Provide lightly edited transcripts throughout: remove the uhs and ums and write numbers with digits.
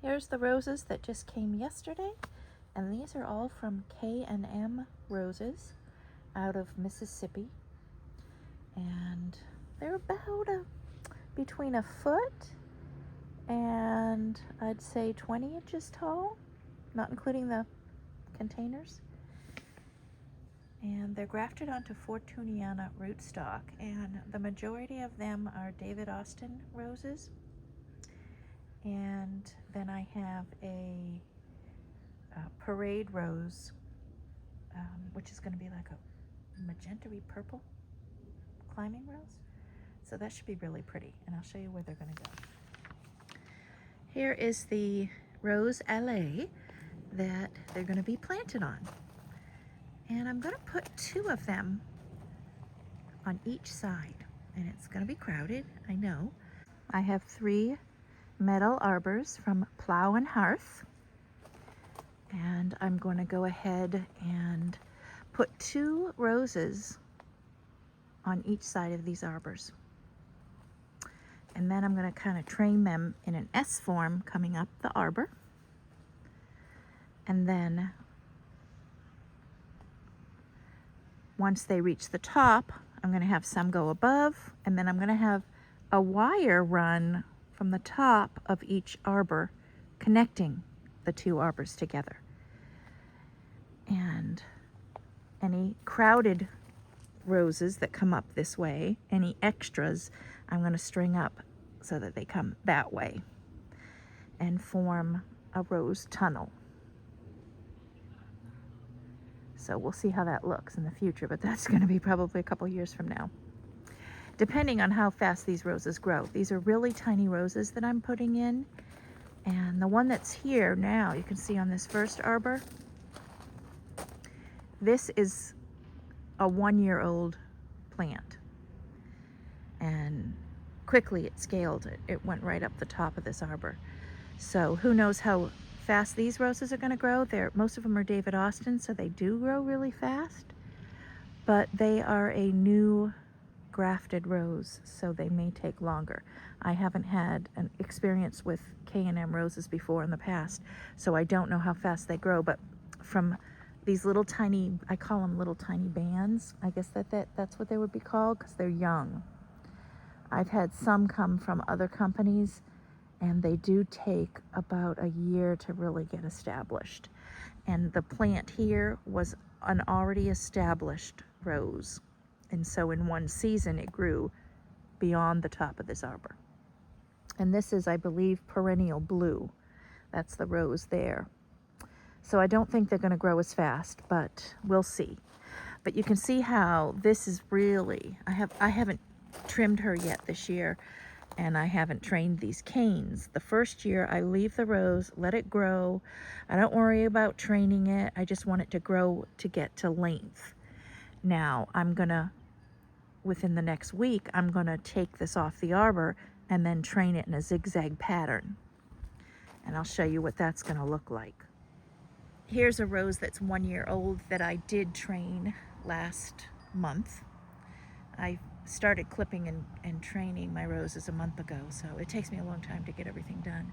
Here's the roses that just came yesterday, and these are all from K&M Roses out of Mississippi. And they're about between a foot and I'd say 20 inches tall, not including the containers. And they're grafted onto Fortuniana rootstock, and the majority of them are David Austin roses. And then I have a parade rose, which is going to be like a magenta-y purple climbing rose. So that should be really pretty, and I'll show you where they're going to go. Here is the rose allée that they're going to be planted on. And I'm going to put 2 of them on each side, and it's going to be crowded, I know. I have 3 metal arbors from Plow and Hearth, and I'm going to go ahead and put 2 roses on each side of these arbors. And then I'm going to kind of train them in an S form coming up the arbor. And then once they reach the top, I'm going to have some go above, and then I'm going to have a wire run from the top of each arbor connecting the 2 arbors together. And any crowded roses that come up this way, any extras, I'm going to string up so that they come that way and form a rose tunnel. So we'll see how that looks in the future, but that's going to be probably a couple years from now, depending on how fast these roses grow. These are really tiny roses that I'm putting in, and the one that's here now, you can see on this first arbor, this is a 1-year-old plant, and quickly it scaled. It went right up the top of this arbor. So who knows how fast these roses are going to grow. Most of them are David Austin, so they do grow really fast, but they are a new grafted rose, so they may take longer. I haven't had an experience with K&M roses before in the past, so I don't know how fast they grow, but from these little tiny, I call them little tiny bands, I guess that's what they would be called, because they're young. I've had some come from other companies, and they do take about a year to really get established. And the plant here was an already established rose. And so in one season, it grew beyond the top of this arbor. And this is, I believe, perennial blue. That's the rose there. So I don't think they're going to grow as fast, but we'll see. But you can see how this is really, I haven't trimmed her yet this year, and I haven't trained these canes. The first year I leave the rose, let it grow. I don't worry about training it. I just want it to grow to get to length. Now I'm gonna, within the next week, I'm gonna take this off the arbor and then train it in a zigzag pattern. And I'll show you what that's gonna look like. Here's a rose that's 1 year old that I did train last month. I started clipping and training my roses a month ago, so it takes me a long time to get everything done.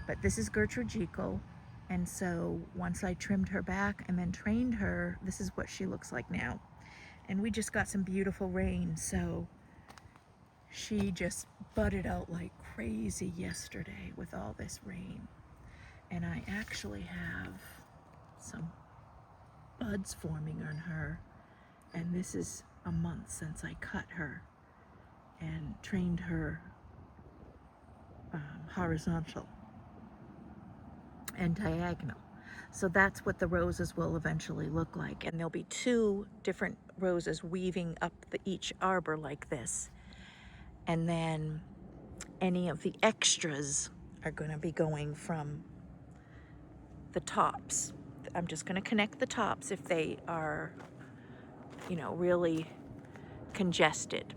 But this is Gertrude Jekyll, and so once I trimmed her back and then trained her, this is what she looks like now. And we just got some beautiful rain, so she just budded out like crazy yesterday with all this rain. And I actually have some buds forming on her, and this is a month since I cut her and trained her horizontal and diagonal. So that's what the roses will eventually look like, and there'll be 2 different roses weaving up each arbor like this, and then any of the extras are going to be going from the tops. I'm just going to connect the tops if they are, you know, really congested.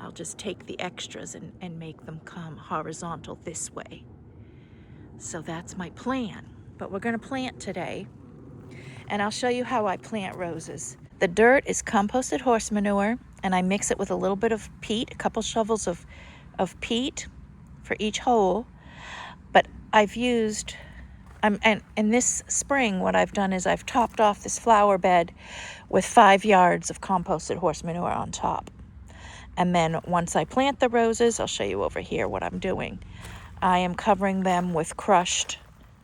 I'll just take the extras and make them come horizontal this way. So that's my plan. But we're going to plant today, and I'll show you how I plant roses. The dirt is composted horse manure, and I mix it with a little bit of peat, a couple shovels of peat for each hole. But I've used, and in this spring, what I've done is I've topped off this flower bed with 5 yards of composted horse manure on top. And then once I plant the roses, I'll show you over here what I'm doing. I am covering them with crushed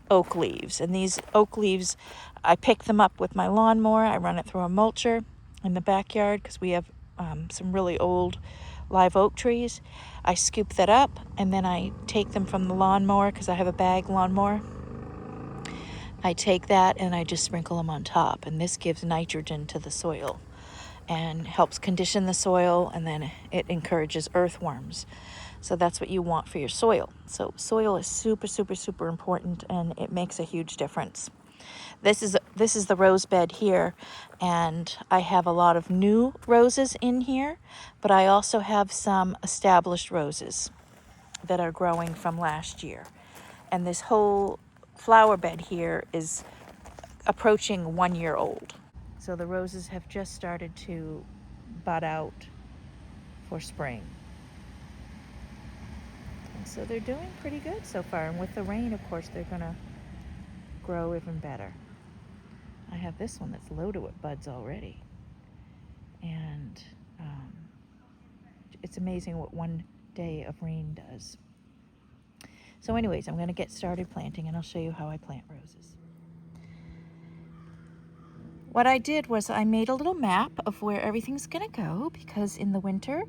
oak leaves. And these oak leaves, I pick them up with my lawnmower. I run it through a mulcher in the backyard because we have some really old live oak trees. I scoop that up and then I take them from the lawnmower because I have a bag lawnmower. I take that and I just sprinkle them on top, and this gives nitrogen to the soil and helps condition the soil, and then it encourages earthworms. So that's what you want for your soil. So soil is super, super, super important, and it makes a huge difference. This is the rose bed here, and I have a lot of new roses in here, but I also have some established roses that are growing from last year. And this whole flower bed here is approaching 1 year old. So the roses have just started to bud out for spring. And so they're doing pretty good so far. And with the rain, of course, they're gonna grow even better. I have this one that's loaded with buds already. And it's amazing what 1 day of rain does. So anyways, I'm gonna get started planting, and I'll show you how I plant roses. What I did was I made a little map of where everything's gonna go, because in the winter,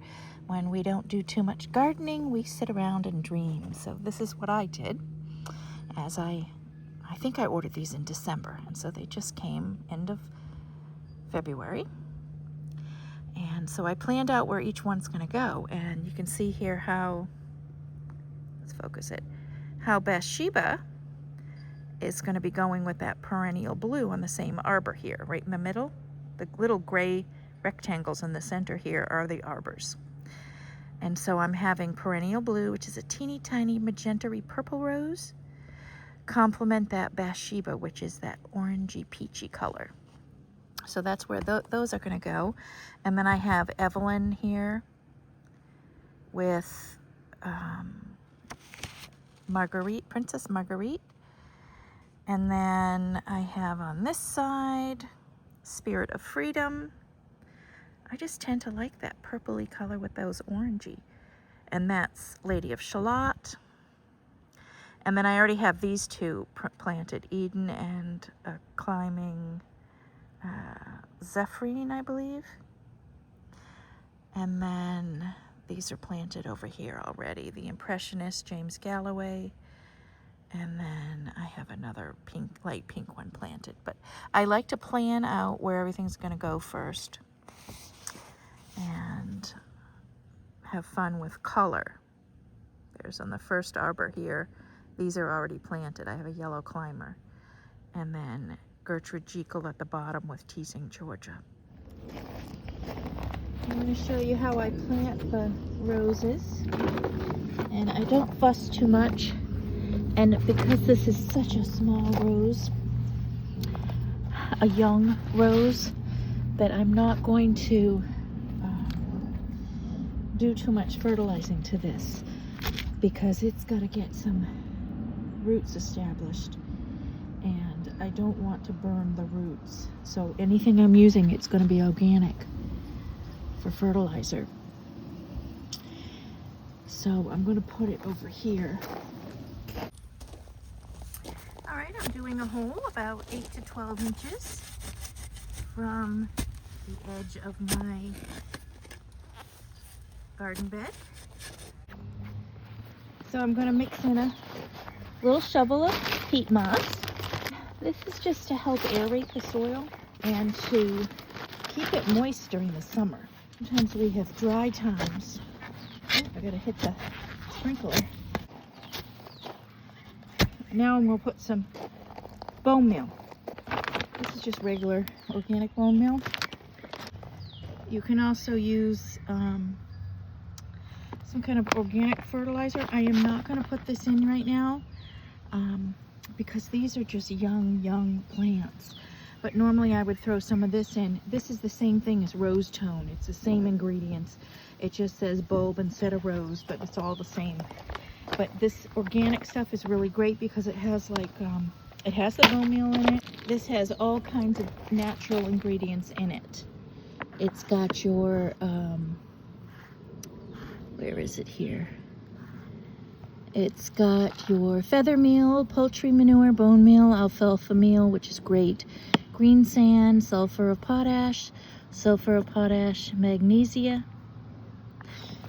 when we don't do too much gardening, we sit around and dream. So this is what I did, as I think I ordered these in December, and so they just came end of February. And so I planned out where each one's gonna go, and you can see here how, let's focus it, how Bathsheba is going to be going with that perennial blue on the same arbor here, right in the middle. The little gray rectangles in the center here are the arbors. And so I'm having perennial blue, which is a teeny tiny magenta-y purple rose, complement that Bathsheba, which is that orangey peachy color. So that's where those are going to go. And then I have Evelyn here with Marguerite, Princess Marguerite. And then I have on this side, Spirit of Freedom. I just tend to like that purpley color with those orangey. And that's Lady of Shalott. And then I already have these two planted, Eden and Climbing Zephrine, I believe. And then these are planted over here already. The Impressionist, James Galloway. And then I have another pink, light pink one planted. But I like to plan out where everything's going to go first and have fun with color. There's on the first arbor here. These are already planted. I have a yellow climber. And then Gertrude Jekyll at the bottom with Teasing Georgia. I'm going to show you how I plant the roses. And I don't fuss too much. And because this is such a small rose, a young rose, that I'm not going to do too much fertilizing to this, because it's got to get some roots established, and I don't want to burn the roots. So anything I'm using, it's going to be organic for fertilizer. So I'm going to put it over here. All right, I'm doing a hole about 8 to 12 inches from the edge of my garden bed. So I'm going to mix in a little shovel of peat moss. This is just to help aerate the soil and to keep it moist during the summer. Sometimes we have dry times. Oh, I gotta hit the sprinkler. Now I'm going to put some bone meal. This is just regular organic bone meal. You can also use some kind of organic fertilizer. I am not going to put this in right now because these are just young plants. But normally I would throw some of this in. This is the same thing as rose tone. It's the same ingredients. It just says bulb instead of rose, but it's all the same. But this organic stuff is really great because it has like, it has the bone meal in it. This has all kinds of natural ingredients in it. It's got your, where is it here? It's got your feather meal, poultry manure, bone meal, alfalfa meal, which is great. Green sand, sulfur of potash, magnesia.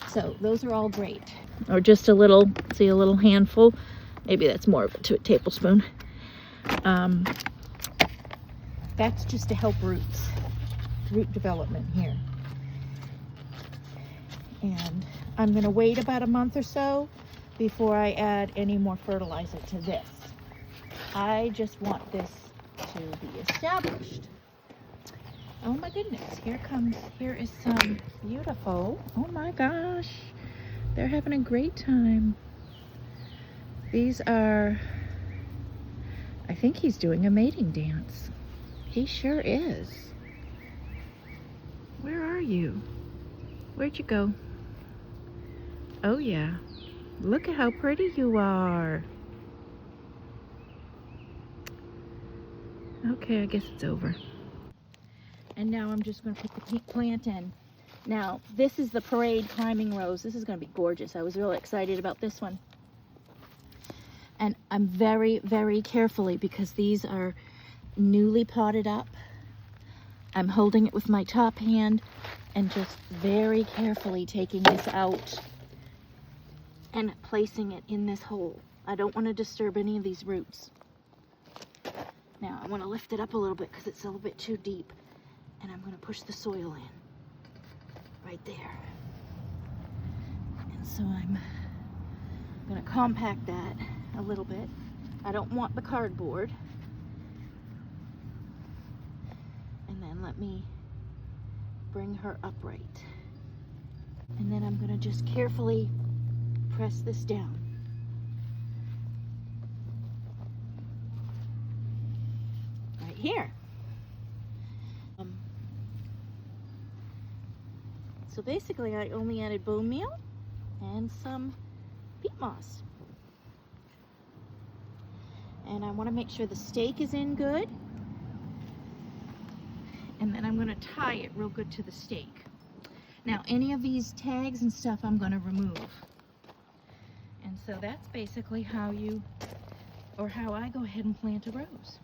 So those are all great. Or just a little, see, a little handful. Maybe that's more of a tablespoon. That's just to help root development here. And I'm going to wait about a month or so before I add any more fertilizer to this. I just want this to be established. Oh my goodness, here is some beautiful, oh my gosh, they're having a great time. These are, I think he's doing a mating dance. He sure is. Where are you? Where'd you go? Oh yeah, look at how pretty you are. Okay, I guess it's over. And now I'm just going to put the plant in. Now, this is the Parade Climbing Rose. This is going to be gorgeous. I was really excited about this one. And I'm very, very carefully, because these are newly potted up, I'm holding it with my top hand and just very carefully taking this out and placing it in this hole. I don't want to disturb any of these roots. Now, I want to lift it up a little bit because it's a little bit too deep. And I'm going to push the soil in right there. And so I'm going to compact that a little bit. I don't want the cardboard. And then let me bring her upright. And then I'm going to just carefully press this down. Right here. So basically I only added bone meal and some peat moss. And I want to make sure the stake is in good. And then I'm going to tie it real good to the stake. Now any of these tags and stuff I'm going to remove. And so that's basically how I go ahead and plant a rose.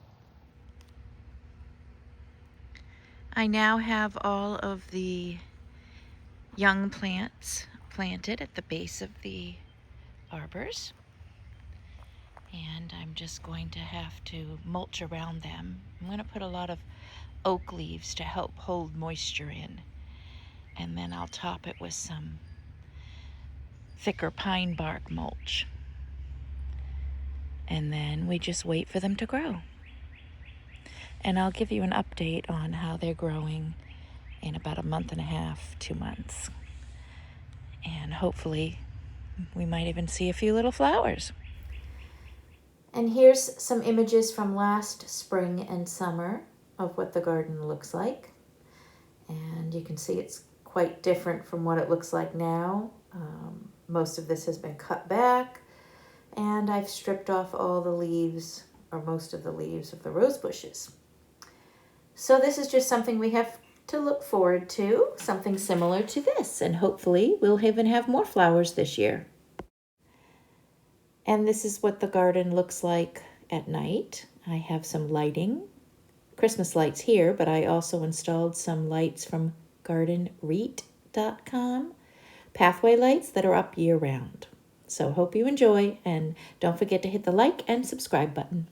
I now have all of the young plants planted at the base of the arbors, and I'm just going to have to mulch around them. I'm going to put a lot of oak leaves to help hold moisture in, and then I'll top it with some thicker pine bark mulch, and then we just wait for them to grow. And I'll give you an update on how they're growing in about a month and a half, 2 months. And hopefully we might even see a few little flowers. And here's some images from last spring and summer of what the garden looks like. And you can see it's quite different from what it looks like now. Most of this has been cut back, and I've stripped off all the leaves, or most of the leaves of the rose bushes. So this is just something we have to look forward to, something similar to this, and hopefully we'll even have more flowers this year. And this is what the garden looks like at night. I have some lighting, Christmas lights here, but I also installed some lights from gardenreet.com, pathway lights that are up year round. So hope you enjoy, and don't forget to hit the like and subscribe button.